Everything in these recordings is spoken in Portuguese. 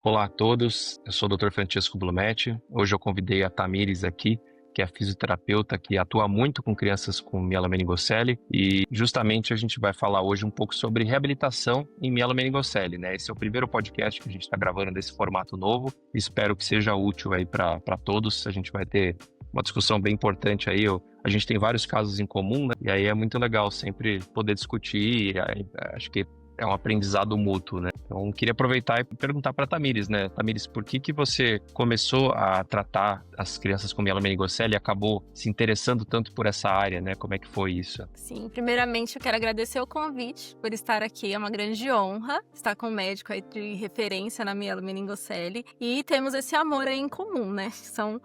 Olá a todos, eu sou o Dr. Francisco Blumetti. Hoje eu convidei a Tamires aqui, que é fisioterapeuta que atua muito com crianças com mielomeningocele e justamente a gente vai falar hoje um pouco sobre reabilitação em mielomeningocele, né? Esse é o primeiro podcast que a gente está gravando desse formato novo. Espero que seja útil aí para todos. A gente vai ter uma discussão bem importante aí. A gente tem vários casos em comum, né? E aí é muito legal sempre poder discutir. Acho que é um aprendizado mútuo, né? Então, queria aproveitar e perguntar para a Tamires, né? Tamires, por que você começou a tratar as crianças com mielomeningocele e acabou se interessando tanto por essa área, né? Como é que foi isso? Sim, primeiramente eu quero agradecer o convite por estar aqui. É uma grande honra estar com um médico aí de referência na mielomeningocele e temos esse amor aí em comum, né?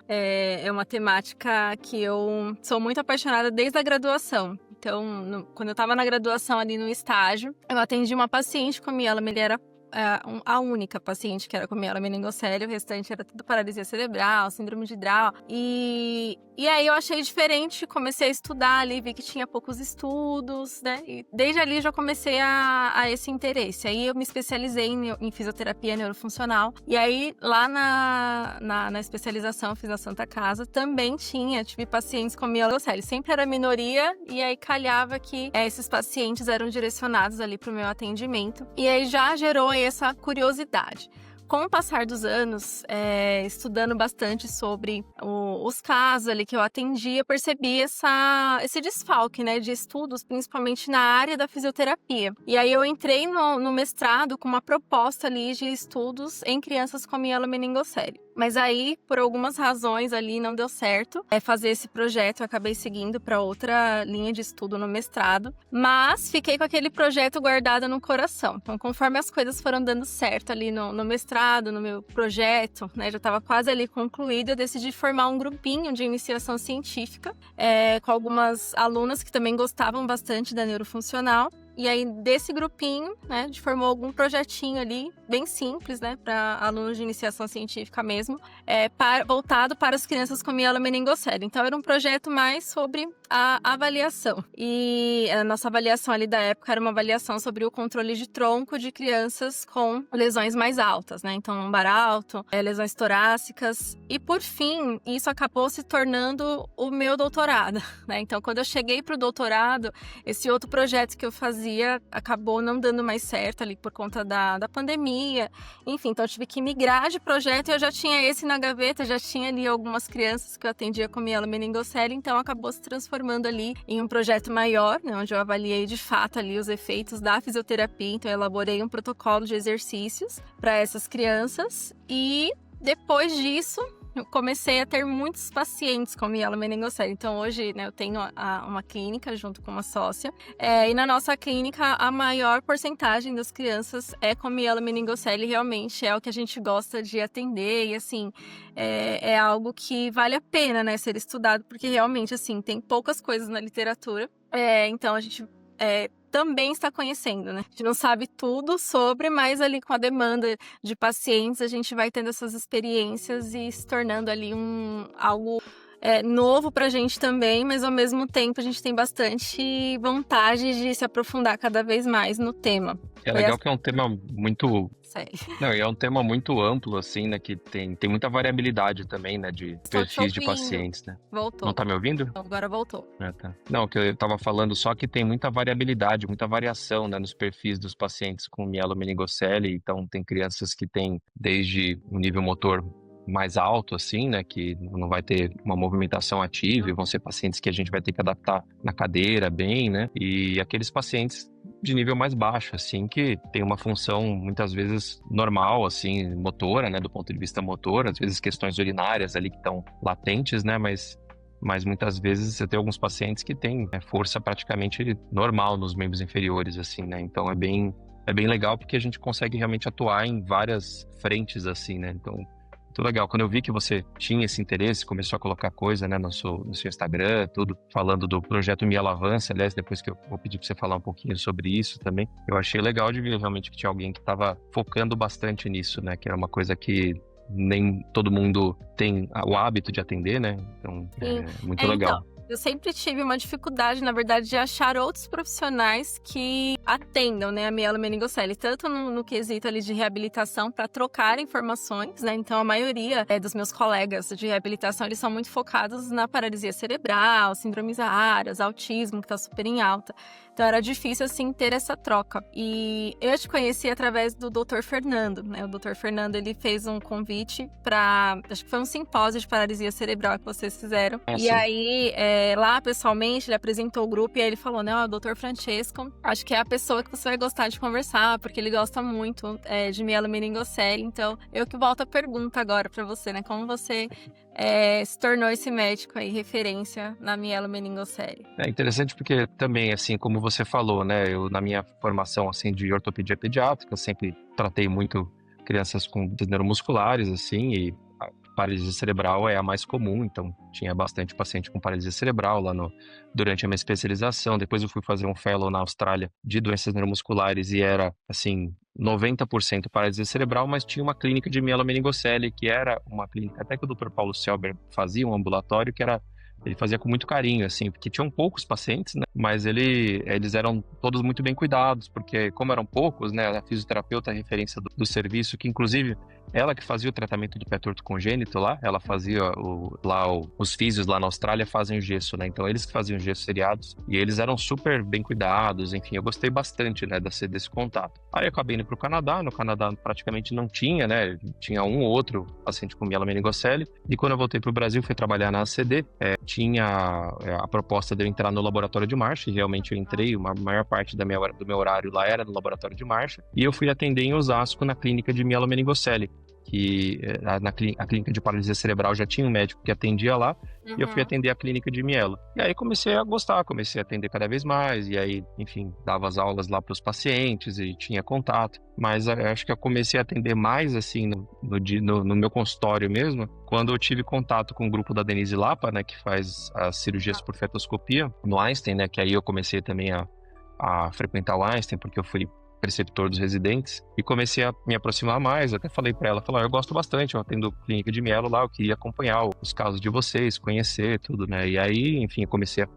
É uma temática que eu sou muito apaixonada desde a graduação. Então, quando eu estava na graduação ali no estágio, eu atendi uma paciente com mielomeningocele, era a única paciente que era com mielomeningocele, o restante era tudo paralisia cerebral, síndrome de Down. E aí eu achei diferente, comecei a estudar ali, vi que tinha poucos estudos, né? E desde ali já comecei a esse interesse. Aí eu me especializei em fisioterapia neurofuncional. E aí lá na especialização, fiz na Santa Casa, também tive pacientes com mielomeningocele. Sempre era minoria e aí calhava que esses pacientes eram direcionados ali para o meu atendimento. E aí já gerou essa curiosidade. Com o passar dos anos, estudando bastante sobre os casos ali que eu atendia, percebi esse desfalque, né, de estudos, principalmente na área da fisioterapia. E aí eu entrei no mestrado com uma proposta ali de estudos em crianças com mielomeningocele. Mas aí, por algumas razões ali, não deu certo fazer esse projeto. Eu acabei seguindo para outra linha de estudo no mestrado. Mas fiquei com aquele projeto guardado no coração. Então, conforme as coisas foram dando certo ali no mestrado, no meu projeto, né, já estava quase ali concluído, eu decidi formar um grupinho de iniciação científica com algumas alunas que também gostavam bastante da neurofuncional. E aí, desse grupinho, né, a gente formou algum projetinho ali, bem simples, né, para alunos de iniciação científica mesmo, voltado para as crianças com mielomeningocele. Então, era um projeto mais sobre a avaliação. E a nossa avaliação ali da época era uma avaliação sobre o controle de tronco de crianças com lesões mais altas, né? Então, lombar alto, lesões torácicas. E, por fim, isso acabou se tornando o meu doutorado, né? Então, quando eu cheguei para o doutorado, esse outro projeto que eu fazia acabou não dando mais certo ali por conta da pandemia. Enfim, então eu tive que migrar de projeto e eu já tinha esse na gaveta, já tinha ali algumas crianças que eu atendia com mielomeningocele, então acabou se transformando ali em um projeto maior, né, onde eu avaliei de fato ali os efeitos da fisioterapia. Então eu elaborei um protocolo de exercícios para essas crianças e depois disso eu comecei a ter muitos pacientes com mielomeningocele. Então, hoje, né, eu tenho uma clínica junto com uma sócia. E na nossa clínica, a maior porcentagem das crianças é com mielomeningocele. Realmente é o que a gente gosta de atender. E, assim, é algo que vale a pena, né, ser estudado. Porque, realmente, assim, tem poucas coisas na literatura. Então, a gente também está conhecendo, né? A gente não sabe tudo sobre, mas ali com a demanda de pacientes, a gente vai tendo essas experiências e se tornando ali algo novo pra gente também, mas ao mesmo tempo a gente tem bastante vontade de se aprofundar cada vez mais no tema. É legal que é um tema muito... Sério. Não, e é um tema muito amplo, assim, né? Que tem muita variabilidade também, né? De Estou te perfis de ouvindo. pacientes, né? Voltou. Não tá me ouvindo? Agora voltou. Tá. Não, que eu tava falando só que tem muita variabilidade, muita variação, né, nos perfis dos pacientes com mielomeningocele. Então, tem crianças que têm desde um nível motor mais alto, assim, né, que não vai ter uma movimentação ativa, e vão ser pacientes que a gente vai ter que adaptar na cadeira bem, né, e aqueles pacientes de nível mais baixo, assim, que tem uma função muitas vezes normal, assim, motora, né, do ponto de vista motor, às vezes questões urinárias ali que estão latentes, né, mas muitas vezes você tem alguns pacientes que têm força praticamente normal nos membros inferiores, assim, né? Então é bem legal porque a gente consegue realmente atuar em várias frentes, assim, né? Então, muito legal. Quando eu vi que você tinha esse interesse, começou a colocar coisa, né, no seu Instagram, tudo, falando do projeto Mielo Avança, aliás, depois que eu vou pedir para você falar um pouquinho sobre isso também, eu achei legal de ver realmente que tinha alguém que estava focando bastante nisso, né? Que era uma coisa que nem todo mundo tem o hábito de atender, né? Então, Sim. é muito legal. Eu sempre tive uma dificuldade, na verdade, de achar outros profissionais que atendam, né, a mielomeningocele, tanto no quesito ali de reabilitação para trocar informações, né? Então, a maioria dos meus colegas de reabilitação, eles são muito focados na paralisia cerebral, síndromes raras, autismo, que tá super em alta. Então, era difícil, assim, ter essa troca. E eu te conheci através do Dr. Fernando, né? O Dr. Fernando, ele fez um convite para, acho que foi um simpósio de paralisia cerebral que vocês fizeram. E aí, lá, pessoalmente, ele apresentou o grupo e aí ele falou, né, ó, o Dr. Francesco, acho que é a pessoa que você vai gostar de conversar, porque ele gosta muito de mielomeningocele. Então, eu que volto a pergunta agora para você, né? Como você se tornou esse médico aí, referência na mielomeningocele? É interessante porque também, assim, como você falou, né, eu na minha formação, assim, de ortopedia pediátrica, sempre tratei muito crianças com neuromusculares, assim, e a paralisia cerebral é a mais comum, então tinha bastante paciente com paralisia cerebral lá durante a minha especialização. Depois eu fui fazer um fellow na Austrália de doenças neuromusculares e era, assim, 90% paralisia cerebral, mas tinha uma clínica de mielomeningocele, que era uma clínica, até que o Dr. Paulo Selber fazia um ambulatório, que era ele fazia com muito carinho, assim, porque tinham poucos pacientes, né? Mas eles eram todos muito bem cuidados, porque como eram poucos, né? A fisioterapeuta, a referência do serviço, que inclusive ela que fazia o tratamento de pé torto congênito lá, ela fazia os físios lá na Austrália fazem o gesso, né? Então eles que faziam gesso seriados e eles eram super bem cuidados, enfim, eu gostei bastante, né, desse contato. Aí eu acabei indo pro Canadá, no Canadá praticamente não tinha, né? Tinha um ou outro paciente com mielomeningocele, e quando eu voltei pro Brasil, fui trabalhar na ACD, tinha a proposta de eu entrar no laboratório de marcha, e realmente eu entrei, a maior parte do meu horário lá era no laboratório de marcha, e eu fui atender em Osasco na clínica de mielomeningocele, que a clínica de paralisia cerebral já tinha um médico que atendia lá, e eu fui atender a clínica de mielo. E aí comecei a gostar, comecei a atender cada vez mais, e aí, enfim, dava as aulas lá para os pacientes e tinha contato. Mas acho que eu comecei a atender mais, assim, no meu consultório mesmo, quando eu tive contato com o grupo da Denise Lapa, né, que faz as cirurgias por fetoscopia no Einstein, né, que aí eu comecei também a frequentar o Einstein, porque eu fui preceptor dos residentes, e comecei a me aproximar mais. Eu até falei para ela, eu gosto bastante, eu atendo clínica de mielo lá, eu queria acompanhar os casos de vocês, conhecer tudo, né? E aí, enfim,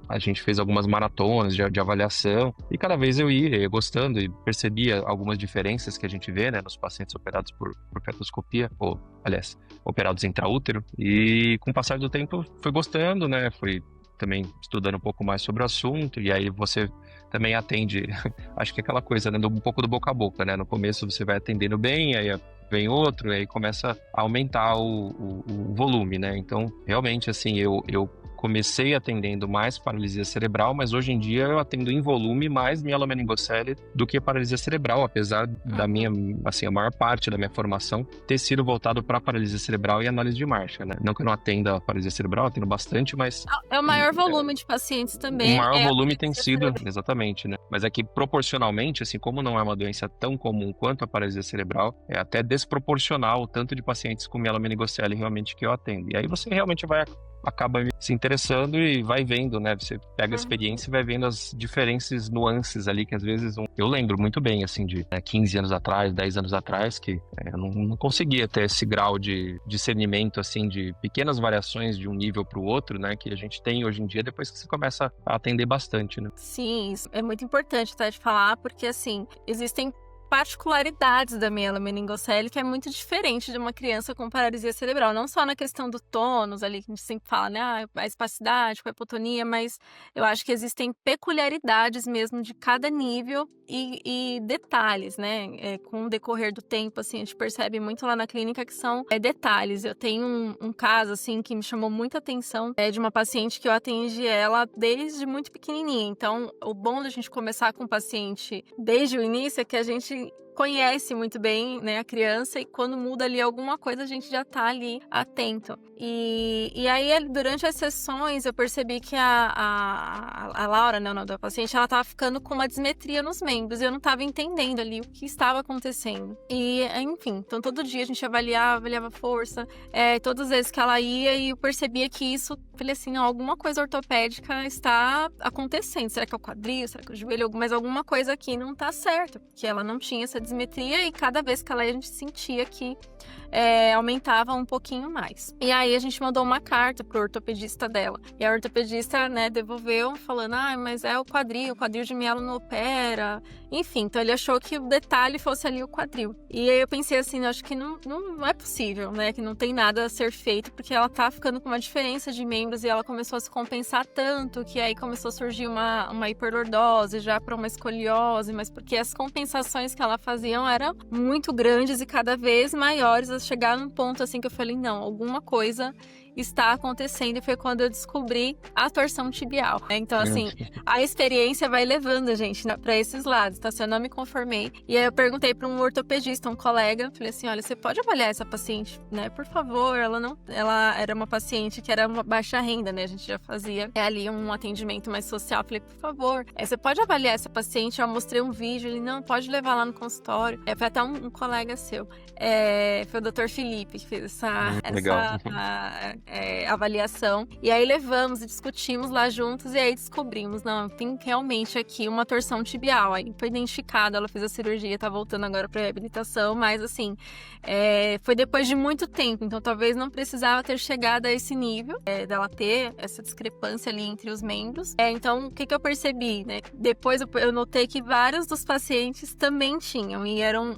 a gente fez algumas maratonas de avaliação, e cada vez eu ia gostando e percebia algumas diferenças que a gente vê, né, nos pacientes operados por fetoscopia, ou, aliás, operados intraútero, e com o passar do tempo fui gostando, né? Fui também estudando um pouco mais sobre o assunto, e aí você também atende, acho que é aquela coisa, né, um pouco do boca a boca, né? No começo você vai atendendo bem, aí vem outro, aí começa a aumentar o volume, né? Então, realmente, assim, eu comecei atendendo mais paralisia cerebral, mas hoje em dia eu atendo em volume mais mielomeningocele do que paralisia cerebral, apesar da minha, assim, a maior parte da minha formação ter sido voltado para paralisia cerebral e análise de marcha, né? Não que eu não atenda paralisia cerebral, eu atendo bastante, mas... É o maior volume de pacientes também. O maior volume tem sido, exatamente, né? Mas é que proporcionalmente, assim, como não é uma doença tão comum quanto a paralisia cerebral, é até desproporcional o tanto de pacientes com mielomeningocele realmente que eu atendo. E aí você realmente acaba se interessando e vai vendo, né? Você pega a experiência e vai vendo as diferentes nuances ali, que às vezes... Eu lembro muito bem, assim, de 15 anos atrás, 10 anos atrás, que eu não conseguia ter esse grau de discernimento, assim, de pequenas variações de um nível para o outro, né? Que a gente tem hoje em dia, depois que você começa a atender bastante, né? Sim, isso é muito importante, tá, de falar, porque, assim, existem particularidades da mielomeningocele que é muito diferente de uma criança com paralisia cerebral, não só na questão do tônus ali, que a gente sempre fala, né, a espasticidade, com a hipotonia, mas eu acho que existem peculiaridades mesmo de cada nível e detalhes, né, com o decorrer do tempo, assim, a gente percebe muito lá na clínica que são detalhes. Eu tenho um caso, assim, que me chamou muita atenção, de uma paciente que eu atendi ela desde muito pequenininha, então o bom da gente começar com o paciente desde o início é que a gente conhece muito bem, né, a criança, e quando muda ali alguma coisa, a gente já tá ali atento. E aí, durante as sessões, eu percebi que a Laura, né, o nome da paciente, ela tava ficando com uma dismetria nos membros, e eu não tava entendendo ali o que estava acontecendo. E, enfim, então todo dia a gente avaliava força, todas as vezes que ela ia, e eu percebia que isso, falei assim, alguma coisa ortopédica está acontecendo. Será que é o quadril? Será que é o joelho? Mas alguma coisa aqui não tá certo, porque ela não tinha essa dismetria, e cada vez que ela ia, a gente sentia que aumentava um pouquinho mais. E aí a gente mandou uma carta pro ortopedista dela. E a ortopedista, né, devolveu falando, mas é o quadril de mielo não opera. Enfim, então ele achou que o detalhe fosse ali o quadril. E aí eu pensei assim, eu acho que não é possível, né, que não tem nada a ser feito, porque ela tá ficando com uma diferença de membros e ela começou a se compensar tanto, que aí começou a surgir uma hiperlordose já para uma escoliose, mas porque as compensações que ela fazia eram muito grandes e cada vez maiores, a chegar num ponto assim que eu falei, não, alguma coisa está acontecendo, e foi quando eu descobri a torção tibial. Então, assim, a experiência vai levando a gente para esses lados, tá? Se eu não me conformei. E aí eu perguntei para um ortopedista, um colega, falei assim, olha, você pode avaliar essa paciente, né? Por favor, ela era uma paciente que era uma baixa renda, né? A gente já fazia ali um atendimento mais social. Falei, por favor, você pode avaliar essa paciente? Eu mostrei um vídeo, ele, não, pode levar lá no consultório. Foi até um colega seu. Foi o Dr. Felipe que fez essa avaliação. E aí levamos e discutimos lá juntos e aí descobrimos, não, tem realmente aqui uma torção tibial. Aí foi identificado, ela fez a cirurgia, tá voltando agora pra reabilitação, mas assim, foi depois de muito tempo, então talvez não precisava ter chegado a esse nível, dela ter essa discrepância ali entre os membros. Então, o que eu percebi, né? Depois eu notei que vários dos pacientes também tinham, e eram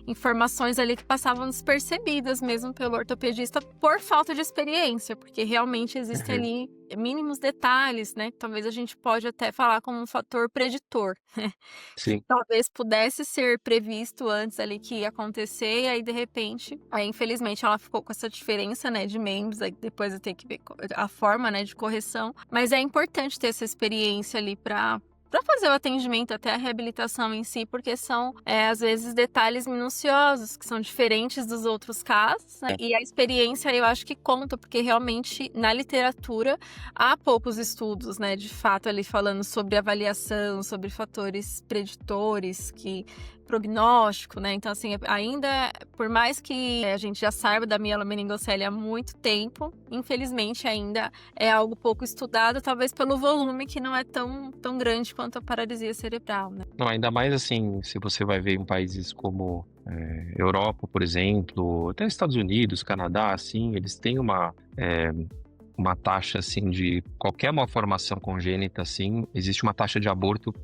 informações ali que passavam despercebidas mesmo pelo ortopedista por falta de experiência, porque realmente existem ali mínimos detalhes, né? Talvez a gente pode até falar como um fator preditor, né? Sim. Talvez pudesse ser previsto antes ali que ia acontecer, e aí de repente, infelizmente ela ficou com essa diferença, né, de membros, aí depois eu tenho que ver a forma, né, de correção, mas é importante ter essa experiência ali para fazer o atendimento, até a reabilitação em si, porque são, às vezes, detalhes minuciosos, que são diferentes dos outros casos, né? E a experiência, eu acho que conta, porque realmente, na literatura, há poucos estudos, né, de fato, ali falando sobre avaliação, sobre fatores preditores, prognóstico, né? Então, assim, ainda, por mais que a gente já saiba da mielomeningocele há muito tempo, infelizmente ainda é algo pouco estudado, talvez pelo volume que não é tão grande quanto a paralisia cerebral, né? Não, ainda mais assim, se você vai ver em países como Europa, por exemplo, até Estados Unidos, Canadá, assim, eles têm uma taxa, assim, de qualquer malformação congênita, assim, existe uma taxa de aborto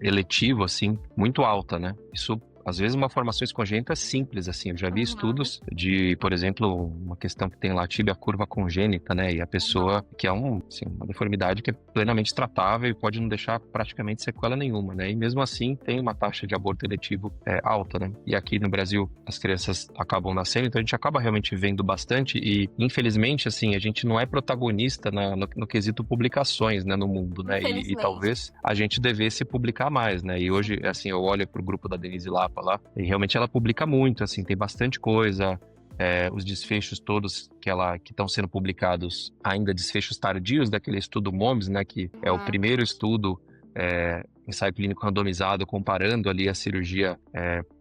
eletivo, assim, muito alta, né? Isso, às vezes, uma formação congênita simples, assim. Eu já vi estudos de, por exemplo, uma questão que tem lá, tíbia curva congênita, né? E a pessoa, que é uma deformidade que é plenamente tratável e pode não deixar praticamente sequela nenhuma, né? E mesmo assim, tem uma taxa de aborto eletivo alta, né? E aqui no Brasil, as crianças acabam nascendo, então a gente acaba realmente vendo bastante e, infelizmente, assim, a gente não é protagonista no quesito publicações, né, no mundo, né? E talvez a gente devesse publicar mais, né? E hoje, assim, eu olho pro grupo da Denise Lapa lá, e realmente ela publica muito, assim, tem bastante coisa, os desfechos todos que estão sendo publicados, ainda desfechos tardios daquele estudo MOMS, né, que é o primeiro estudo, ensaio clínico randomizado, comparando ali a cirurgia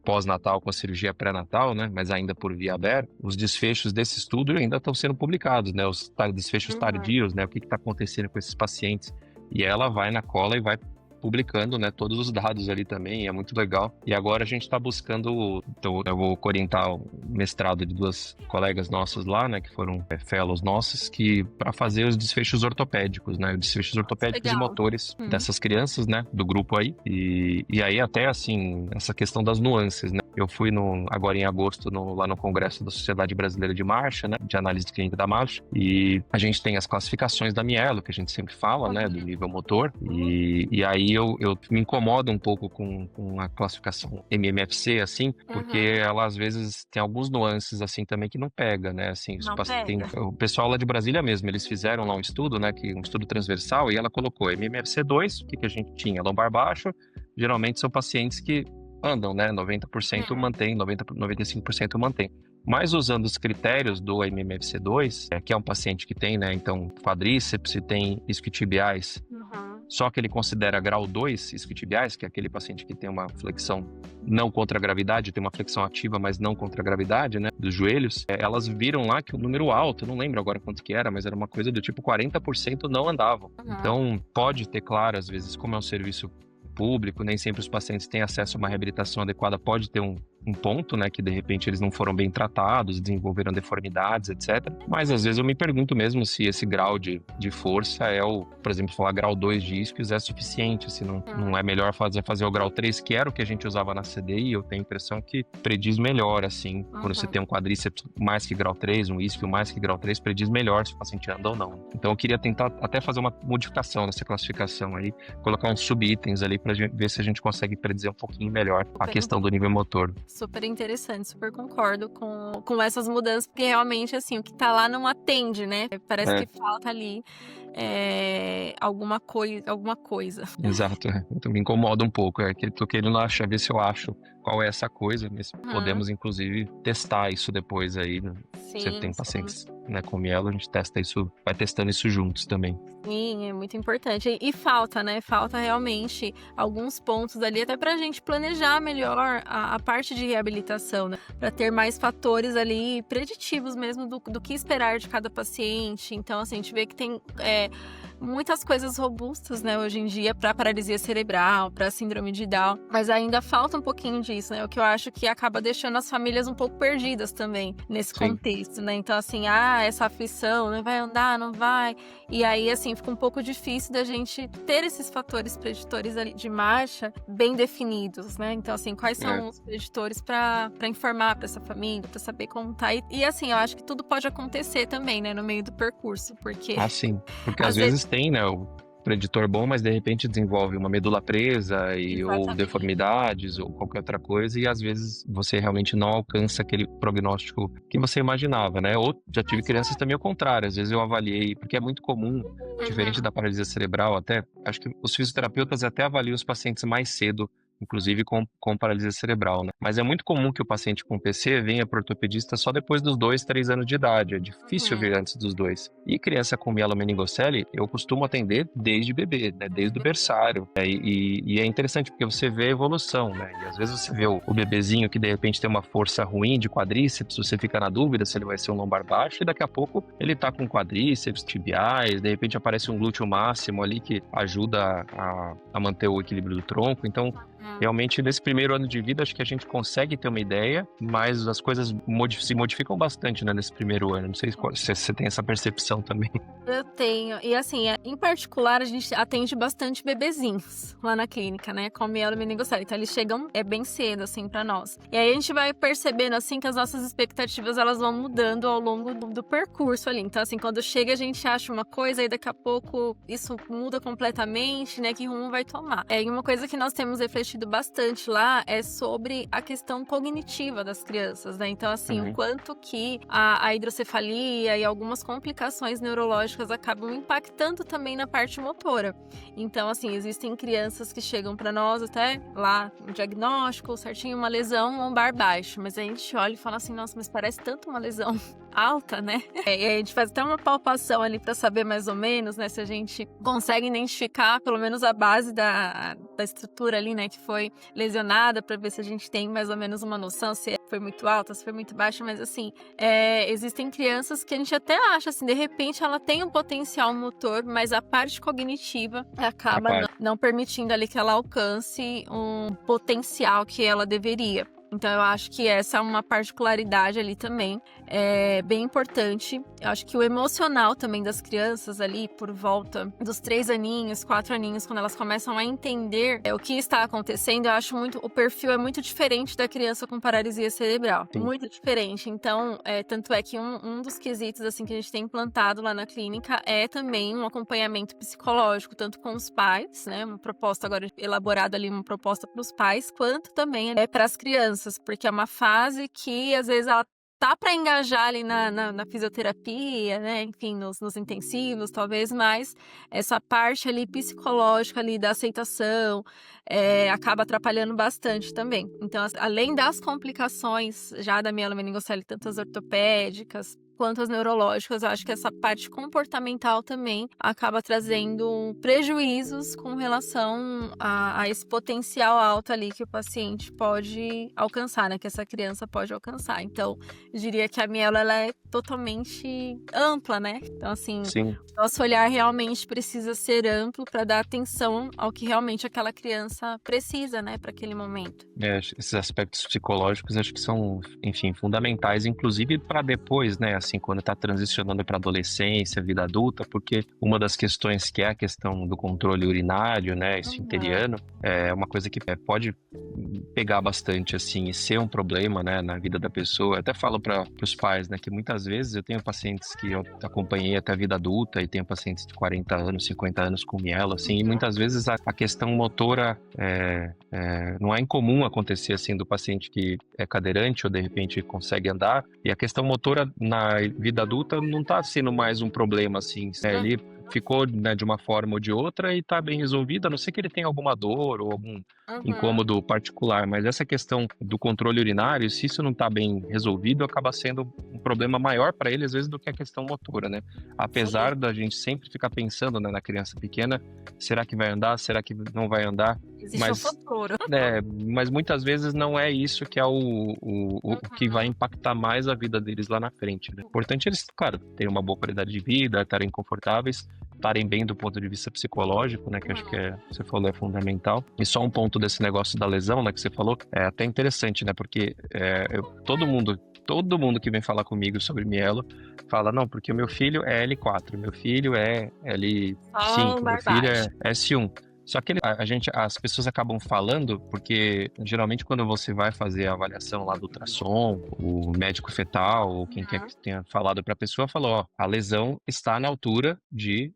pós-natal com a cirurgia pré-natal, né, mas ainda por via aberta. Os desfechos desse estudo ainda estão sendo publicados, né, os desfechos tardios, né, o que está acontecendo com esses pacientes. E ela vai na cola e vai publicando, né, todos os dados ali também, é muito legal. E agora a gente está buscando, então eu vou orientar o mestrado de duas colegas nossas lá, né, que foram fellows nossos, para fazer os desfechos ortopédicos, né, os desfechos ortopédicos e motores dessas crianças, né, do grupo aí. E aí até, assim, essa questão das nuances, né. Eu fui agora em agosto lá no Congresso da Sociedade Brasileira de Marcha, né, de Análise Clínica da Marcha, e a gente tem as classificações da mielo, que a gente sempre fala, né, do nível motor, e aí eu me incomodo um pouco com a classificação MMFC, assim, porque ela às vezes tem alguns nuances, assim, também que não pega, né, assim, o pessoal lá de Brasília mesmo, eles fizeram lá um estudo, né, um estudo transversal, e ela colocou MMFC2, o que a gente tinha? Lombar baixo, geralmente são pacientes que andam, né, 90% mantém, 95% mantém. Mas usando os critérios do MMFC2, que é um paciente que tem, né, então, quadríceps e tem isquiotibiais, só que ele considera grau 2 isquiotibiais, que é aquele paciente que tem uma flexão não contra a gravidade, tem uma flexão ativa, mas não contra a gravidade, né, dos joelhos, elas viram lá que o número alto, eu não lembro agora quanto que era, mas era uma coisa do tipo 40% não andavam. Então, pode ter, claro, às vezes, como é um serviço público, nem sempre os pacientes têm acesso a uma reabilitação adequada, pode ter um ponto, né, que de repente eles não foram bem tratados, desenvolveram deformidades, etc. Mas às vezes eu me pergunto mesmo se esse grau de força por exemplo, falar grau 2 de isquios é suficiente, se não é melhor fazer o grau 3, que era o que a gente usava na CDI. Eu tenho a impressão que prediz melhor, assim, quando você tem um quadríceps mais que grau 3, um isquio mais que grau 3, prediz melhor se o paciente anda ou não. Então eu queria tentar até fazer uma modificação nessa classificação aí, colocar uns subitens ali para ver se a gente consegue predizer um pouquinho melhor a questão do nível motor. Super interessante, super concordo com essas mudanças, porque realmente, assim, o que tá lá não atende, né? Parece que falta ali alguma coisa. Exato, então me incomoda um pouco, que eu tô querendo ver se eu acho qual é essa coisa, mas podemos inclusive testar isso depois aí, né? Você tem pacientes, né, com mielo, a gente testa isso, vai testando isso juntos também. Sim, é muito importante. E falta, né? Falta realmente alguns pontos ali, até pra gente planejar melhor a parte de reabilitação, né? Pra ter mais fatores ali preditivos mesmo do que esperar de cada paciente. Então, assim, a gente vê que tem muitas coisas robustas, né, hoje em dia, para paralisia cerebral, para síndrome de Down, mas ainda falta um pouquinho disso, né? O que eu acho que acaba deixando as famílias um pouco perdidas também nesse contexto, né? Então, assim, essa aflição, não vai andar, não vai. E aí, assim, fica um pouco difícil da gente ter esses fatores preditores ali de marcha bem definidos, né? Então, assim, quais são os preditores para informar para essa família, para saber como tá. E, assim, eu acho que tudo pode acontecer também, né, no meio do percurso, porque... sim, porque às vezes tem, né, o preditor bom, mas de repente desenvolve uma medula presa ou deformidades ou qualquer outra coisa, e às vezes você realmente não alcança aquele prognóstico que você imaginava, né? Ou já tive crianças também ao contrário, às vezes eu avaliei, porque é muito comum, diferente da paralisia cerebral, até acho que os fisioterapeutas até avaliam os pacientes mais cedo, inclusive com paralisia cerebral, né? Mas é muito comum que o paciente com PC venha para o ortopedista só depois dos 2, 3 anos de idade. É difícil vir antes dos 2. E criança com mielomeningocele, eu costumo atender desde bebê, né? Desde o berçário. E é interessante porque você vê a evolução, né? E às vezes você vê o bebezinho que de repente tem uma força ruim de quadríceps, você fica na dúvida se ele vai ser um lombar baixo, e daqui a pouco ele tá com quadríceps, tibiais, de repente aparece um glúteo máximo ali que ajuda a manter o equilíbrio do tronco. Então, realmente, nesse primeiro ano de vida, acho que a gente consegue ter uma ideia, mas as coisas se modificam bastante, né, nesse primeiro ano. Não sei se você tem essa percepção também. Eu tenho. E assim, em particular, a gente atende bastante bebezinhos lá na clínica, né, com mielomeningocele. Então, eles chegam bem cedo, assim, pra nós. E aí, a gente vai percebendo, assim, que as nossas expectativas, elas vão mudando ao longo do percurso ali. Então, assim, quando chega, a gente acha uma coisa e daqui a pouco isso muda completamente, né, que rumo vai tomar. E uma coisa que nós temos refletido bastante lá é sobre a questão cognitiva das crianças, né? Então, assim, o quanto que a hidrocefalia e algumas complicações neurológicas acabam impactando também na parte motora. Então, assim, existem crianças que chegam para nós até lá, um diagnóstico certinho, uma lesão lombar baixo, mas a gente olha e fala assim, nossa, mas parece tanto uma lesão alta, né? E a gente faz até uma palpação ali para saber mais ou menos, né, se a gente consegue identificar pelo menos a base da estrutura ali, né, que foi lesionada, para ver se a gente tem mais ou menos uma noção se foi muito alta, se foi muito baixa, mas assim, existem crianças que a gente até acha assim, de repente ela tem um potencial motor, mas a parte cognitiva acaba não permitindo ali que ela alcance um potencial que ela deveria. Então, eu acho que essa é uma particularidade ali também, bem importante. Eu acho que o emocional também das crianças ali, por volta dos 3 aninhos, 4 aninhos, quando elas começam a entender o que está acontecendo, eu acho o perfil é muito diferente da criança com paralisia cerebral. Sim. Muito diferente. Então, tanto é que um dos quesitos, assim, que a gente tem implantado lá na clínica é também um acompanhamento psicológico, tanto com os pais, né, uma proposta agora elaborada ali, uma proposta para os pais, quanto também para as crianças, porque é uma fase que às vezes ela tá para engajar ali na fisioterapia, né, enfim, nos intensivos, talvez, mas essa parte ali psicológica ali da aceitação acaba atrapalhando bastante também. Então, além das complicações já da mielomeningocele, tanto as ortopédicas quanto as neurológicas. Eu acho que essa parte comportamental também acaba trazendo prejuízos com relação a esse potencial alto ali que o paciente pode alcançar, né? Que essa criança pode alcançar. Então, eu diria que a mielo, ela é totalmente ampla, né? Então, assim, Sim. nosso olhar realmente precisa ser amplo para dar atenção ao que realmente aquela criança precisa, né? Para aquele momento. Esses aspectos psicológicos acho que são, enfim, fundamentais, inclusive para depois, né, assim, quando está transicionando para adolescência, vida adulta, porque uma das questões que é a questão do controle urinário, né, esfinteriano, é uma coisa que pode pegar bastante, assim, e ser um problema, né, na vida da pessoa. Eu até falo para os pais, né, que muitas vezes eu tenho pacientes que eu acompanhei até a vida adulta e tenho pacientes de 40 anos, 50 anos com mielo, assim, e muitas vezes a questão motora não é incomum acontecer assim do paciente que é cadeirante ou de repente consegue andar, e a questão motora na vida adulta não está sendo mais um problema assim, ele ficou, né, de uma forma ou de outra e está bem resolvido, a não ser que ele tenha alguma dor ou algum incômodo particular, mas essa questão do controle urinário, se isso não está bem resolvido, acaba sendo um problema maior para ele às vezes do que a questão motora, né? Apesar da gente sempre ficar pensando, né, na criança pequena, será que vai andar, será que não vai andar? Existe um futuro. Mas muitas vezes não é isso que é o que vai impactar mais a vida deles lá na frente, né? O importante é eles, claro, terem uma boa qualidade de vida, estarem confortáveis, estarem bem do ponto de vista psicológico, né? Que acho que você falou é fundamental. E só um ponto desse negócio da lesão, né? Que você falou, é até interessante, né? Porque todo mundo que vem falar comigo sobre mielo fala, não, porque o meu filho é L4, meu filho é L5, meu filho é S1. Só que as pessoas acabam falando, porque geralmente quando você vai fazer a avaliação lá do ultrassom, o médico fetal, ou quem quer que tenha falado para a pessoa, falou, ó, a lesão está na altura de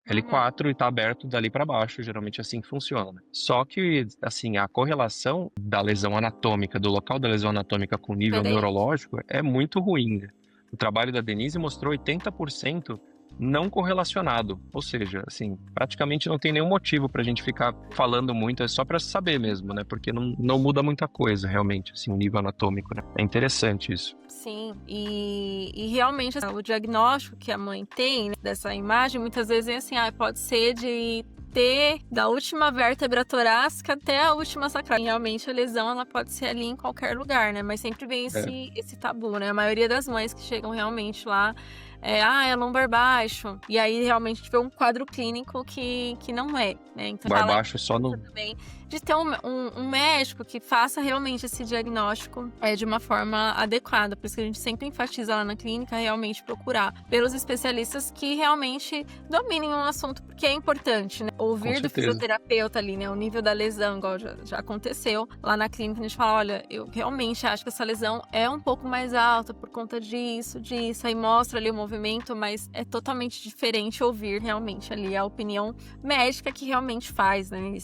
L4 e está aberto dali para baixo, geralmente é assim que funciona. Né? Só que, assim, a correlação da lesão anatômica, do local da lesão anatômica com o nível neurológico é muito ruim. Né? O trabalho da Denise mostrou 80% não correlacionado, ou seja, assim, praticamente não tem nenhum motivo pra gente ficar falando muito, é só pra saber mesmo, né, porque não muda muita coisa, realmente, assim, o nível anatômico, né, é interessante isso. Sim, e realmente o diagnóstico que a mãe tem, né, dessa imagem, muitas vezes é assim, pode ser de ter da última vértebra torácica até a última sacral. E realmente a lesão ela pode ser ali em qualquer lugar, né? Mas sempre vem esse tabu, né? A maioria das mães que chegam realmente lá é lombar baixo. E aí realmente a gente vê um quadro clínico que não é, né? Então lombar baixo só no... também de ter um médico que faça realmente esse diagnóstico de uma forma adequada. Por isso que a gente sempre enfatiza lá na clínica realmente procurar pelos especialistas que realmente dominem um assunto, porque é importante, né? Ouvir do fisioterapeuta ali, né? O nível da lesão, igual já aconteceu lá na clínica, a gente fala, olha, eu realmente acho que essa lesão é um pouco mais alta por conta disso, aí mostra ali o movimento, mas é totalmente diferente ouvir realmente ali a opinião médica que realmente faz, né?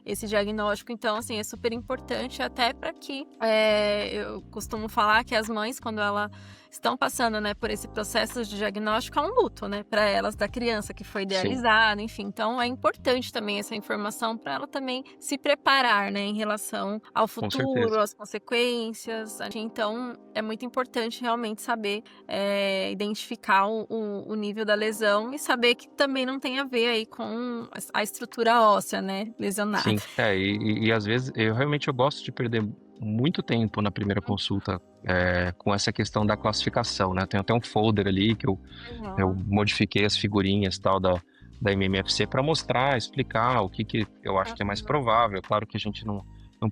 Esse diagnóstico. Então, assim, é super importante até para que eu costumo falar que as mães, quando elas estão passando, né, por esse processo de diagnóstico, é um luto, né, para elas da criança que foi idealizada, enfim. Então, é importante também essa informação para ela também se preparar, né, em relação ao futuro, às consequências. Então, é muito importante realmente saber identificar o nível da lesão e saber que também não tem a ver aí com a estrutura óssea, né, lesionada. Sim, e às vezes eu gosto de perder muito tempo na primeira consulta com essa questão da classificação, né? Tem até um folder ali que eu modifiquei as figurinhas tal da MMFC para mostrar, explicar o que eu acho que é mais provável. Claro que a gente não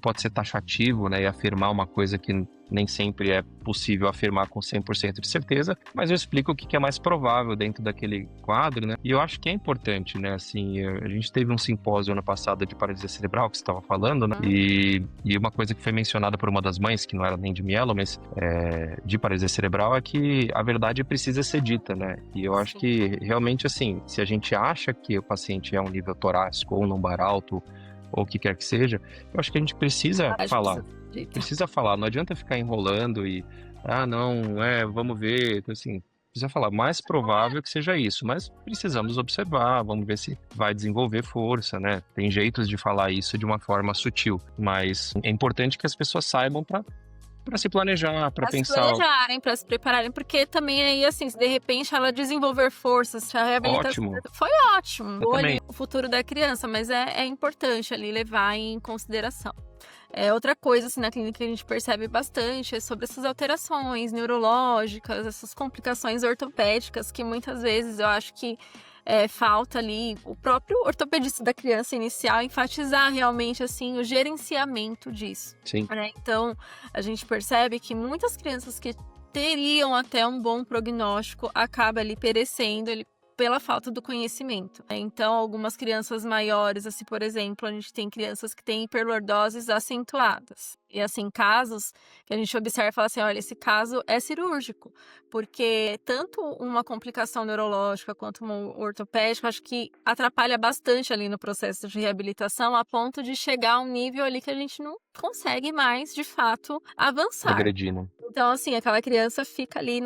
pode ser taxativo, né, e afirmar uma coisa que nem sempre é possível afirmar com 100% de certeza, mas eu explico o que é mais provável dentro daquele quadro, né, e eu acho que é importante, né, assim, a gente teve um simpósio ano passado de paralisia cerebral, que você estava falando, né, e uma coisa que foi mencionada por uma das mães, que não era nem de mielo, mas de paralisia cerebral, é que a verdade precisa ser dita, né, e eu acho que realmente, assim, se a gente acha que o paciente é um nível torácico ou lombar alto, ou o que quer que seja, eu acho que a gente precisa falar. Precisa falar, não adianta ficar enrolando e, vamos ver, então, assim, precisa falar, mais provável que seja isso, mas precisamos observar, vamos ver se vai desenvolver força, né? Tem jeitos de falar isso de uma forma sutil, mas é importante que as pessoas saibam para Para se planejar, para Para se pensar, planejarem, para se prepararem, porque também aí, assim, se de repente ela desenvolver forças, se a reabilitação ótimo, foi ótimo, ou ali exatamente. o futuro da criança, mas é importante ali levar em consideração. Outra coisa, assim, na clínica que a gente percebe bastante é sobre essas alterações neurológicas, essas complicações ortopédicas, que muitas vezes eu acho que falta ali o próprio ortopedista da criança inicial enfatizar realmente, assim, o gerenciamento disso. Sim. Né? Então, a gente percebe que muitas crianças que teriam até um bom prognóstico acabam ali perecendo pela falta do conhecimento. Então, algumas crianças maiores, assim, por exemplo, a gente tem crianças que têm hiperlordoses acentuadas. E, assim, casos que a gente observa e fala assim, olha, esse caso é cirúrgico, porque tanto uma complicação neurológica quanto uma ortopédica, acho que atrapalha bastante ali no processo de reabilitação, a ponto de chegar a um nível ali que a gente não consegue mais, de fato, avançar. Progredindo. Então, assim, aquela criança fica ali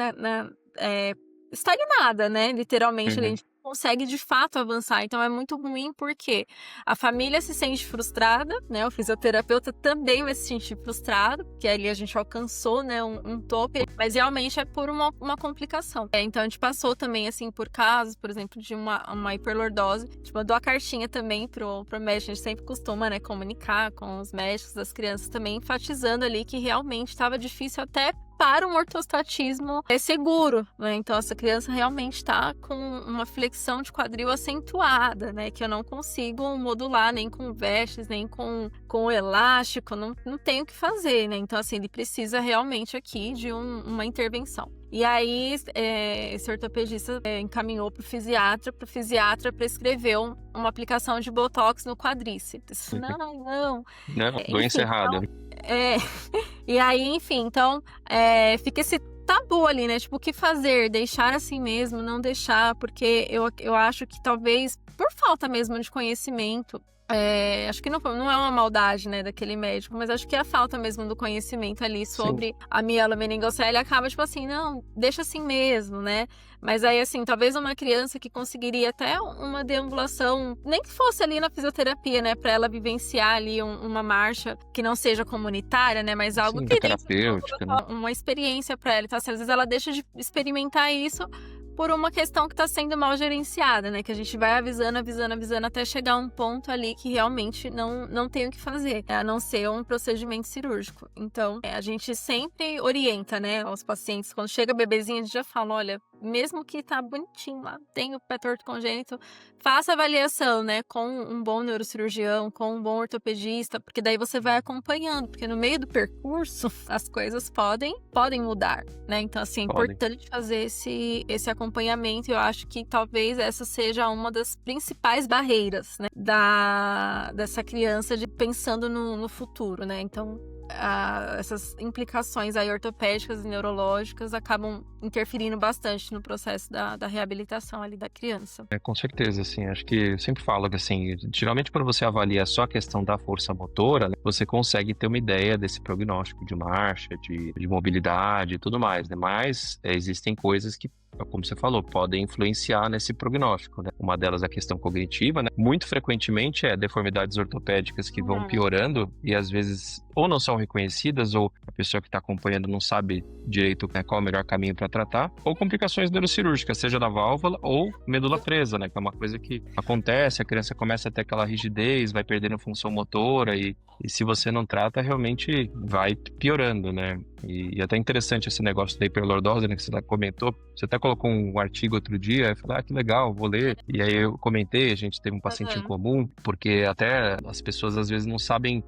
estagnada, né? Literalmente, a Uhum. gente não consegue de fato avançar. Então é muito ruim porque a família se sente frustrada, né? O fisioterapeuta também vai se sentir frustrado, porque ali a gente alcançou, né, um tope, mas realmente é por uma complicação. Então a gente passou também, assim, por casos, por exemplo, de uma hiperlordose. A gente mandou a cartinha também pro médico, a gente sempre costuma, né, comunicar com os médicos das crianças também, enfatizando ali que realmente estava difícil até para um ortostatismo seguro, né? Então essa criança realmente está com uma flexão de quadril acentuada, né? Que eu não consigo modular nem com vestes, nem com elástico, não tenho o que fazer, né? Então, assim, ele precisa realmente aqui de uma intervenção. E aí, esse ortopedista encaminhou para o fisiatra prescreveu uma aplicação de botox no quadríceps. Não. Não, doença Enfim, errada. e aí, enfim, então, fica esse tabu ali, né? Tipo, o que fazer? Deixar assim mesmo, não deixar, porque eu acho que talvez, por falta mesmo de conhecimento, acho que não é uma maldade, né, daquele médico, mas acho que a falta mesmo do conhecimento ali sobre a mielomeningocele acaba, tipo assim, não, deixa assim mesmo, né? Mas aí, assim, talvez uma criança que conseguiria até uma deambulação, nem que fosse ali na fisioterapia, né, para ela vivenciar ali uma marcha que não seja comunitária, né, mas algo Sim, que da dê terapêutica, né? uma experiência para ela. Então, assim, às vezes ela deixa de experimentar isso por uma questão que está sendo mal gerenciada, né? Que a gente vai avisando até chegar a um ponto ali que realmente não tem o que fazer, a não ser um procedimento cirúrgico. Então, a gente sempre orienta, né, aos pacientes, quando chega bebezinho, a gente já fala, olha, mesmo que tá bonitinho lá, tem o pé torto congênito, faça avaliação, né, com um bom neurocirurgião, com um bom ortopedista, porque daí você vai acompanhando, porque no meio do percurso as coisas podem mudar, né? Então, assim, é importante fazer esse acompanhamento, e eu acho que talvez essa seja uma das principais barreiras, né, dessa criança pensando no futuro, né? Então, essas implicações aí ortopédicas e neurológicas acabam interferindo bastante no processo da reabilitação ali da criança. Com certeza, assim, acho que eu sempre falo que, assim, geralmente quando você avalia só a questão da força motora, né, você consegue ter uma ideia desse prognóstico de marcha, de mobilidade e tudo mais, né? Mas existem coisas que, como você falou, podem influenciar nesse prognóstico, né? Uma delas é a questão cognitiva, né? Muito frequentemente deformidades ortopédicas que vão piorando e às vezes ou não são reconhecidas ou a pessoa que está acompanhando não sabe direito, né, qual é o melhor caminho para tratar, ou complicações neurocirúrgicas, seja da válvula ou medula presa, né? Que é uma coisa que acontece, a criança começa a ter aquela rigidez, vai perdendo função motora e se você não trata, realmente vai piorando, né? E até interessante esse negócio da hiperlordose, né, que você comentou. Você até colocou um artigo outro dia, eu falei, que legal, vou ler. E aí eu comentei, a gente teve um paciente em comum, porque até as pessoas às vezes não sabem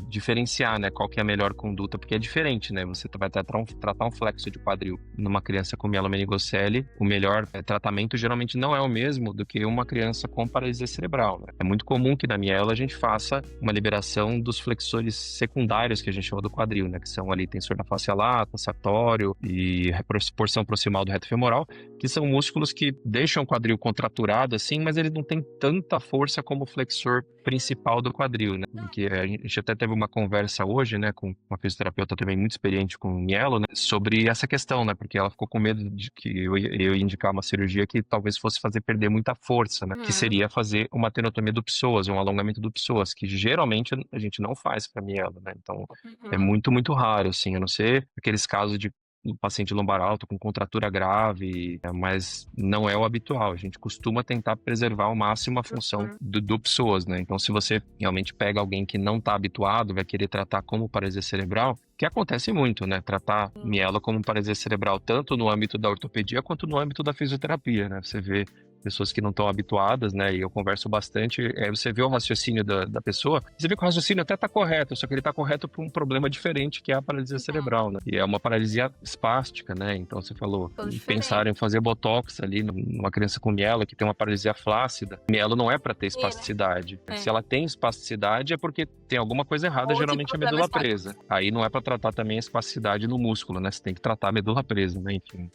diferenciar, né, qual que é a melhor conduta, porque é diferente, né? Você vai tratar um flexo de quadril numa criança com mielomeningocele, o melhor tratamento geralmente não é o mesmo do que uma criança com paralisia cerebral, né? É muito comum que na mielo a gente faça uma liberação dos flexores secundários, que a gente chama do quadril, né? Que são ali tensor na face lata, sartório e porção proximal do reto femoral, femoral, que são músculos que deixam o quadril contraturado, assim, mas ele não tem tanta força como o flexor principal do quadril, né? Que a gente até teve uma conversa hoje, né, com uma fisioterapeuta também muito experiente com mielo, né, sobre essa questão, né, porque ela ficou com medo de que eu ia indicar uma cirurgia que talvez fosse fazer perder muita força, né, que seria fazer uma tenotomia do psoas, um alongamento do psoas, que geralmente a gente não faz para mielo, né? Então é muito, muito raro, assim, a não ser aqueles casos de um paciente lombar alto com contratura grave, mas não é o habitual. A gente costuma tentar preservar ao máximo a função do psoas, né? Então, se você realmente pega alguém que não está habituado, vai querer tratar como paralisia cerebral, que acontece muito, né? Tratar mielo como paralisia cerebral, tanto no âmbito da ortopedia quanto no âmbito da fisioterapia, né? Você vê pessoas que não estão habituadas, né? E eu converso bastante, aí você vê o raciocínio da pessoa, você vê que o raciocínio até está correto, só que ele está correto para um problema diferente, que é a paralisia cerebral, né? E é uma paralisia espástica, né? Então você falou, pensar em fazer botox ali numa criança com mielo que tem uma paralisia flácida. Mielo não é para ter espasticidade. Se ela tem espasticidade é porque tem alguma coisa errada, geralmente a medula presa. Aí não é para tratar também a espasticidade no músculo, né? Você tem que tratar a medula presa, né? Enfim,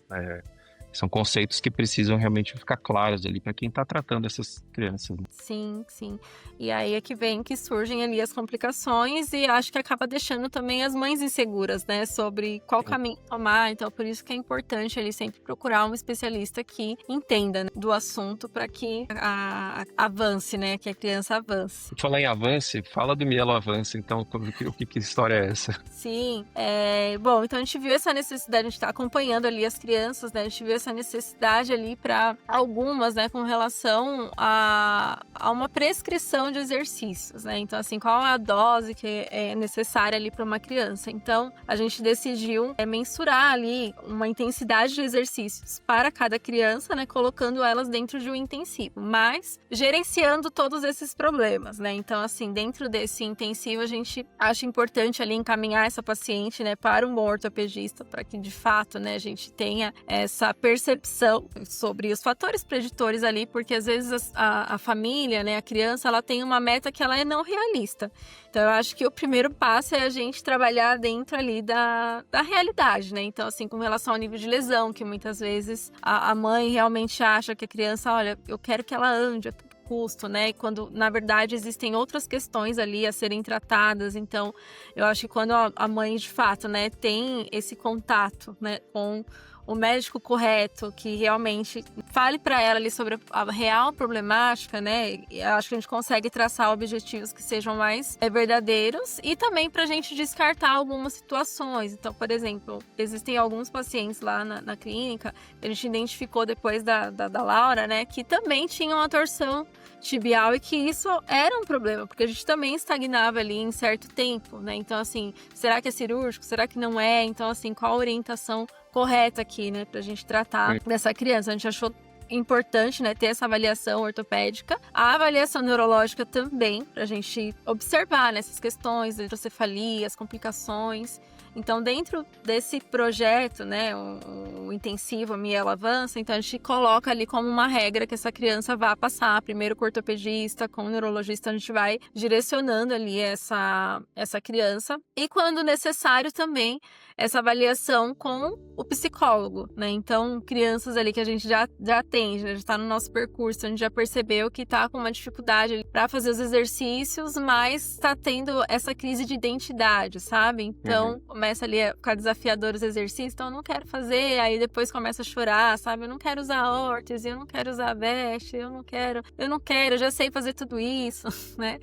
são conceitos que precisam realmente ficar claros ali para quem está tratando essas crianças. Sim, sim. E aí é que vem que surgem ali as complicações e acho que acaba deixando também as mães inseguras, né? Sobre qual caminho tomar. Então, por isso que é importante ali sempre procurar um especialista que entenda, né, do assunto para que avance, né? Que a criança avance. Falar em avance, fala do mielo avance. Então, que história é essa? Sim. Bom, então a gente viu essa necessidade, a gente está acompanhando ali as crianças, né? A gente viu essa necessidade ali para algumas, né, com relação a uma prescrição de exercícios, né? Então, assim, qual é a dose que é necessária ali para uma criança? Então, a gente decidiu mensurar ali uma intensidade de exercícios para cada criança, né, colocando elas dentro de um intensivo, mas gerenciando todos esses problemas, né? Então, assim, dentro desse intensivo, a gente acha importante ali encaminhar essa paciente, né, para um bom ortopedista, para que de fato, né, a gente tenha essa percepção sobre os fatores preditores ali, porque às vezes a família, né, a criança, ela tem uma meta que ela é não realista. Então eu acho que o primeiro passo é a gente trabalhar dentro ali da realidade, né? Então, assim, com relação ao nível de lesão, que muitas vezes a mãe realmente acha que a criança, olha, eu quero que ela ande a todo custo, né? E quando, na verdade, existem outras questões ali a serem tratadas. Então, eu acho que quando a mãe, de fato, né, tem esse contato, né, com o médico correto, que realmente fale para ela ali sobre a real problemática, né? Eu acho que a gente consegue traçar objetivos que sejam mais verdadeiros e também para a gente descartar algumas situações. Então, por exemplo, existem alguns pacientes lá na clínica que a gente identificou depois da Laura, né? Que também tinham uma torção tibial e que isso era um problema, porque a gente também estagnava ali em certo tempo, né? Então, assim, será que é cirúrgico? Será que não é? Então, assim, qual a orientação correta aqui, né, pra gente tratar dessa criança? A gente achou importante, né, ter essa avaliação ortopédica, a avaliação neurológica também, pra gente observar, né, essas questões de hidrocefalia, as complicações. Então, dentro desse projeto, né, o intensivo, a Mielo Avança, então a gente coloca ali como uma regra que essa criança vá passar, primeiro com o ortopedista, com o neurologista, a gente vai direcionando ali essa criança. E quando necessário também, essa avaliação com o psicólogo, né? Então, crianças ali que a gente já atende, já está no nosso percurso, a gente já percebeu que está com uma dificuldade para fazer os exercícios, mas está tendo essa crise de identidade, sabe? Então, começa ali a ficar desafiador os exercícios, então eu não quero fazer, aí depois começa a chorar, sabe? Eu não quero usar órtese, eu não quero usar veste, eu não quero, eu já sei fazer tudo isso, né?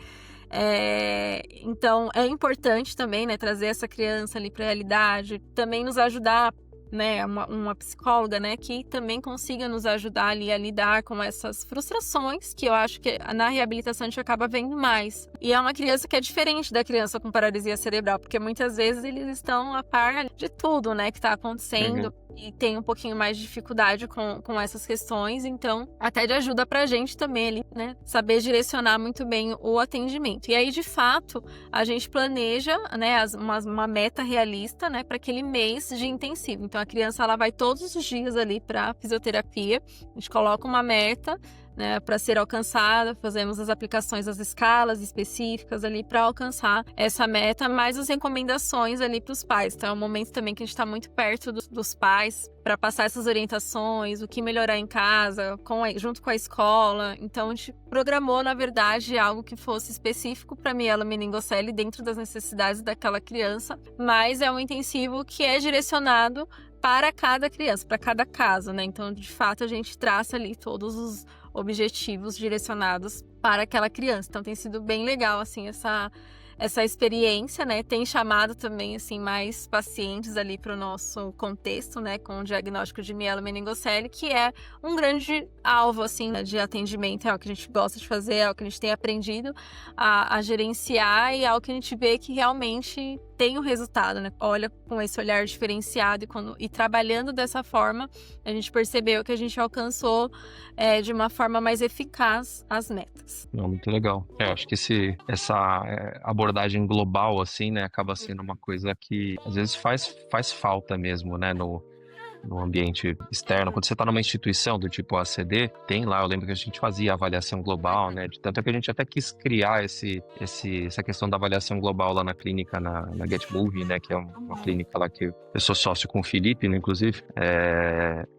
Então, é importante também, né, trazer essa criança ali para a realidade, também nos ajudar, né, uma psicóloga, né, que também consiga nos ajudar ali a lidar com essas frustrações, que eu acho que na reabilitação a gente acaba vendo mais. E é uma criança que é diferente da criança com paralisia cerebral, porque muitas vezes eles estão a par de tudo, né, que está acontecendo. E tem um pouquinho mais de dificuldade com essas questões, então até de ajuda pra gente também ali, né, saber direcionar muito bem o atendimento. E aí, de fato, a gente planeja, né, uma meta realista, né, para aquele mês de intensivo. Então a criança ela vai todos os dias ali para fisioterapia, a gente coloca uma meta, né, para ser alcançada, fazemos as aplicações, as escalas específicas ali para alcançar essa meta, mais as recomendações ali para os pais. Então é um momento também que a gente está muito perto dos pais para passar essas orientações, o que melhorar em casa, junto com a escola. Então a gente programou, na verdade, algo que fosse específico para mielomeningocele dentro das necessidades daquela criança, mas é um intensivo que é direcionado para cada criança, para cada caso, né? Então, de fato, a gente traça ali todos os objetivos direcionados para aquela criança. Então, tem sido bem legal, assim, essa experiência, né? Tem chamado também, assim, mais pacientes ali para o nosso contexto, né? Com o diagnóstico de mielomeningocele, que é um grande alvo, assim, né, de atendimento. É o que a gente gosta de fazer, é o que a gente tem aprendido a gerenciar e é o que a gente vê que realmente tem o resultado, né? Olha com esse olhar diferenciado e trabalhando dessa forma, a gente percebeu que a gente alcançou de uma forma mais eficaz as metas. Não, muito legal. Acho que essa abordagem global, assim, né, acaba sendo uma coisa que às vezes faz falta mesmo, né, no ambiente externo. Quando você está numa instituição do tipo ACD, tem lá, eu lembro que a gente fazia avaliação global, né? De tanto é que a gente até quis criar essa questão da avaliação global lá na clínica, na Get Moving, né? Que é uma clínica lá que eu sou sócio com o Felipe, né, inclusive,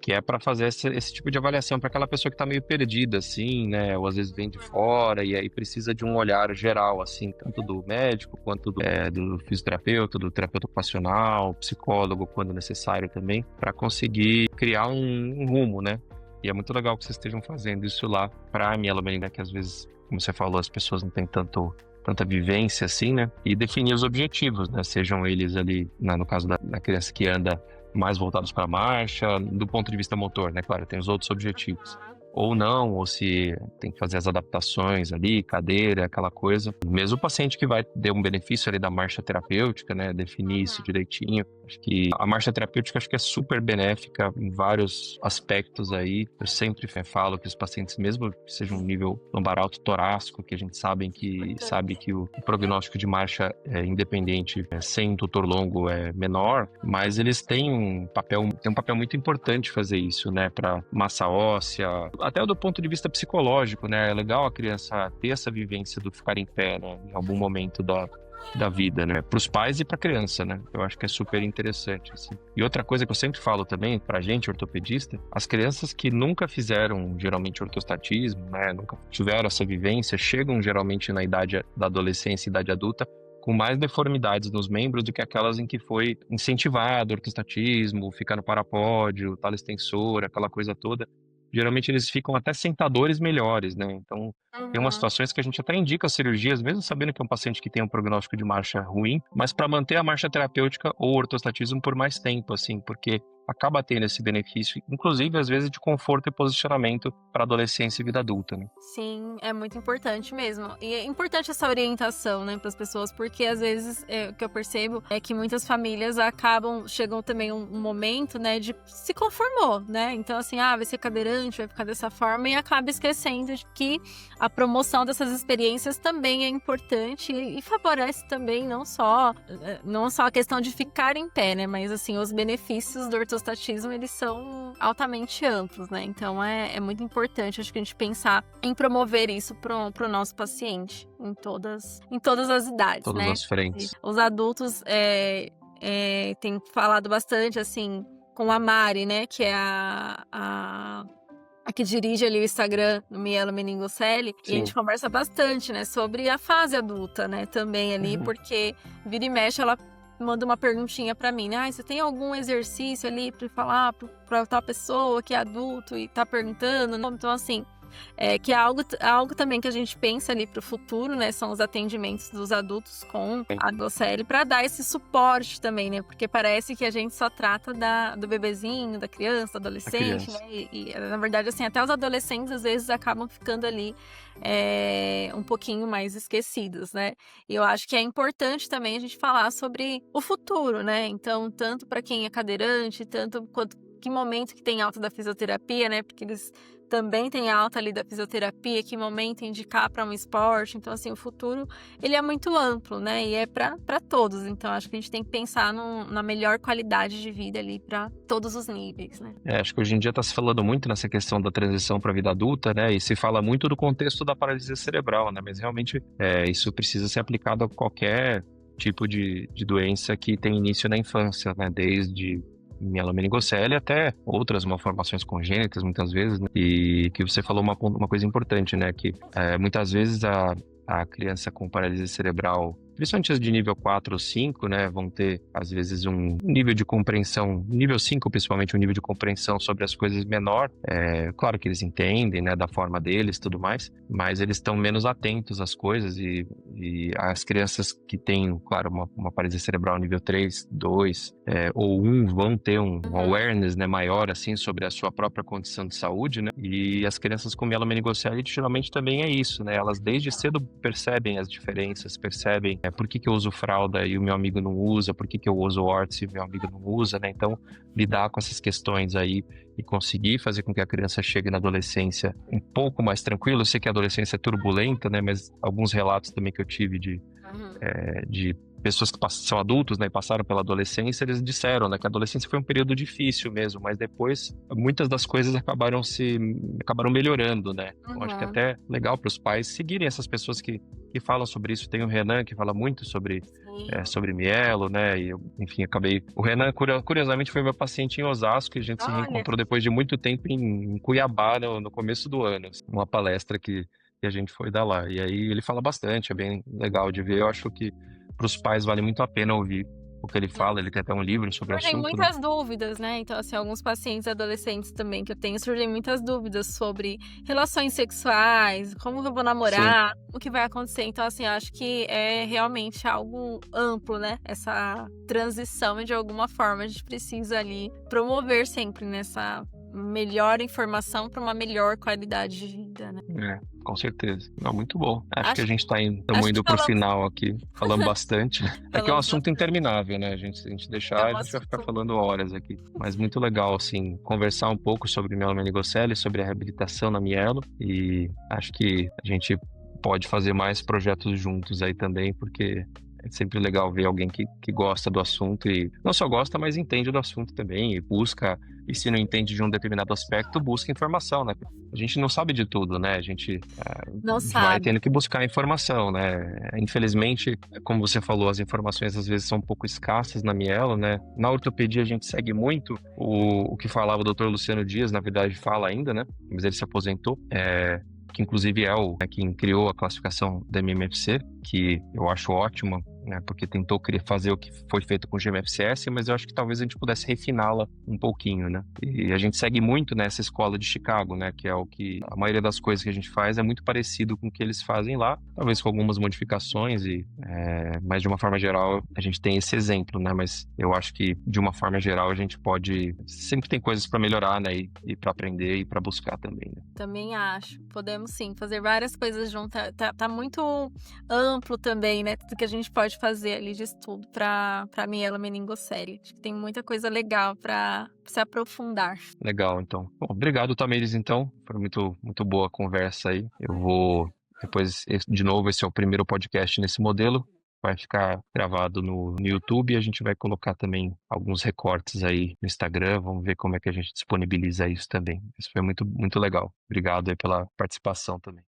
que é para fazer esse tipo de avaliação para aquela pessoa que está meio perdida, assim, né? Ou às vezes vem de fora e aí precisa de um olhar geral, assim, tanto do médico quanto do fisioterapeuta, do terapeuta ocupacional, psicólogo, quando necessário também, para conseguir criar um rumo, né? E é muito legal que vocês estejam fazendo isso lá para a mielomeningocele, que às vezes, como você falou, as pessoas não têm tanta vivência assim, né? E definir os objetivos, né? Sejam eles ali, no caso da criança que anda mais voltados para a marcha, do ponto de vista motor, né? Claro, tem os outros objetivos. Ou não, ou se tem que fazer as adaptações ali, cadeira, aquela coisa. Mesmo o paciente que vai ter um benefício ali da marcha terapêutica, né, definir isso direitinho. Acho que a marcha terapêutica é super benéfica em vários aspectos aí. Eu sempre falo que os pacientes, mesmo que sejam um nível lombar alto torácico, que a gente sabe que o prognóstico de marcha independente sem um tutor longo é menor, mas eles têm um papel muito importante fazer isso, né, para massa óssea, até do ponto de vista psicológico, né? É legal a criança ter essa vivência do ficar em pé, né, em algum momento da vida, né? Para os pais e para a criança, né? Eu acho que é super interessante, assim. E outra coisa que eu sempre falo também, pra gente, ortopedista, as crianças que nunca fizeram, geralmente, ortostatismo, né? Nunca tiveram essa vivência, chegam geralmente na idade da adolescência e idade adulta com mais deformidades nos membros do que aquelas em que foi incentivado o ortostatismo, ficar no parapódio, tal extensor, aquela coisa toda. Geralmente eles ficam até sentadores melhores, né? Então, tem umas situações que a gente até indica cirurgias, mesmo sabendo que é um paciente que tem um prognóstico de marcha ruim, mas para manter a marcha terapêutica ou ortostatismo por mais tempo, assim, porque acaba tendo esse benefício, inclusive às vezes de conforto e posicionamento para adolescência e vida adulta, né? Sim, é muito importante mesmo. E é importante essa orientação, né, para as pessoas, porque às vezes o que eu percebo é que muitas famílias chegam também um momento, né, de se conformou, né? Então assim, vai ser cadeirante, vai ficar dessa forma e acaba esquecendo de que a promoção dessas experiências também é importante e favorece também não só a questão de ficar em pé, né, mas assim, os benefícios do ortostatismo, eles são altamente amplos, né? Então é muito importante, acho que a gente pensar em promover isso pro nosso paciente em todas as idades, Todas né? as frentes. Os adultos têm falado bastante, assim, com a Mari, né? Que é a que dirige ali o Instagram do mielomeningocele, e a gente conversa bastante, né? Sobre a fase adulta, né? Também ali, porque vira e mexe, ela manda uma perguntinha pra mim, né? Você tem algum exercício ali pra falar pra tal pessoa que é adulto e tá perguntando? Então, assim, que é algo também que a gente pensa ali pro futuro, né? São os atendimentos dos adultos com a gocele para dar esse suporte também, né? Porque parece que a gente só trata do bebezinho, da criança, do adolescente, né? E na verdade, assim, até os adolescentes às vezes acabam ficando ali um pouquinho mais esquecidos, né? E eu acho que é importante também a gente falar sobre o futuro, né? Então, tanto para quem é cadeirante, tanto quanto que momento que tem alta da fisioterapia, né? Porque eles também têm alta ali da fisioterapia, que momento indicar para um esporte. Então, assim, o futuro, ele é muito amplo, né? E é para todos. Então, acho que a gente tem que pensar na melhor qualidade de vida ali para todos os níveis, né? Acho que hoje em dia está se falando muito nessa questão da transição para a vida adulta, né? E se fala muito do contexto da paralisia cerebral, né? Mas realmente isso precisa ser aplicado a qualquer tipo de doença que tem início na infância, né? Desde mielomeningocele até outras malformações congênitas, muitas vezes, né? E que você falou uma coisa importante, né? Que muitas vezes a criança com paralisia cerebral, principalmente as de nível 4 ou 5, né, vão ter, às vezes, um nível de compreensão, nível 5, principalmente, um nível de compreensão sobre as coisas menor. Claro que eles entendem, né, da forma deles e tudo mais, mas eles estão menos atentos às coisas e as crianças que têm, claro, uma paralisia cerebral nível 3, 2 ou 1 vão ter um awareness, né, maior, assim, sobre a sua própria condição de saúde, né, e as crianças com mielomeningocele geralmente também é isso, né, elas desde cedo percebem as diferenças, percebem por que eu uso fralda e o meu amigo não usa, por que eu uso orts e o meu amigo não usa, né? Então, lidar com essas questões aí e conseguir fazer com que a criança chegue na adolescência um pouco mais tranquila. Eu sei que a adolescência é turbulenta, né? Mas alguns relatos também que eu tive de pessoas que são adultos, né, e passaram pela adolescência, eles disseram, né, que a adolescência foi um período difícil mesmo, mas depois muitas das coisas acabaram melhorando, né? Eu acho que é até legal para os pais seguirem essas pessoas que falam sobre isso. Tem o Renan que fala muito sobre mielo, né? E eu, enfim, o Renan, curiosamente, foi meu paciente em Osasco e a gente se reencontrou depois de muito tempo em Cuiabá, no começo do ano, assim, uma palestra que a gente foi dar lá. E aí ele fala bastante, é bem legal de ver. Eu acho que para os pais vale muito a pena ouvir o que ele fala. Ele tem até um livro sobre o assunto. Surgem muitas dúvidas, né? Então, assim, alguns pacientes adolescentes também que eu tenho, surgem muitas dúvidas sobre relações sexuais, como eu vou namorar, o que vai acontecer. Então, assim, acho que é realmente algo amplo, né? Essa transição e, de alguma forma, a gente precisa ali promover sempre nessa melhor informação para uma melhor qualidade de vida, né? Com certeza. Não, muito bom. Acho que a gente estamos indo para o final aqui, falando bastante. É que é um assunto interminável, né? Se a gente deixar, a gente vai ficar falando horas aqui. Mas muito legal, assim, conversar um pouco sobre mielomeningocele, sobre a reabilitação na mielo. E acho que a gente pode fazer mais projetos juntos aí também, porque é sempre legal ver alguém que gosta do assunto e não só gosta, mas entende do assunto também e busca. E se não entende de um determinado aspecto, busca informação, né? A gente não sabe de tudo, né? A gente vai tendo que buscar informação, né? Infelizmente, como você falou, as informações às vezes são um pouco escassas na mielo, né? Na ortopedia a gente segue muito o que falava o Dr. Luciano Dias, na verdade fala ainda, né? Mas ele se aposentou, que inclusive quem criou a classificação da MMFC, que eu acho ótima, né, porque tentou fazer o que foi feito com o GMFCS, mas eu acho que talvez a gente pudesse refiná-la um pouquinho, né? E a gente segue muito nessa escola de Chicago, né, que é o que a maioria das coisas que a gente faz é muito parecido com o que eles fazem lá, talvez com algumas modificações, mas de uma forma geral a gente tem esse exemplo, né? Mas eu acho que de uma forma geral a gente sempre tem coisas para melhorar, né, e para aprender e para buscar também, né? Também acho. Podemos sim fazer várias coisas juntas. Tá muito amplo também, né? Tudo que a gente pode fazer ali de estudo para mielomeningocele. Acho que tem muita coisa legal para se aprofundar. Legal, então. Bom, obrigado, Tamires, então. Foi muito, muito boa a conversa aí. Eu vou depois, de novo, esse é o primeiro podcast nesse modelo. Vai ficar gravado no YouTube e a gente vai colocar também alguns recortes aí no Instagram. Vamos ver como é que a gente disponibiliza isso também. Isso foi muito, muito legal. Obrigado aí pela participação também.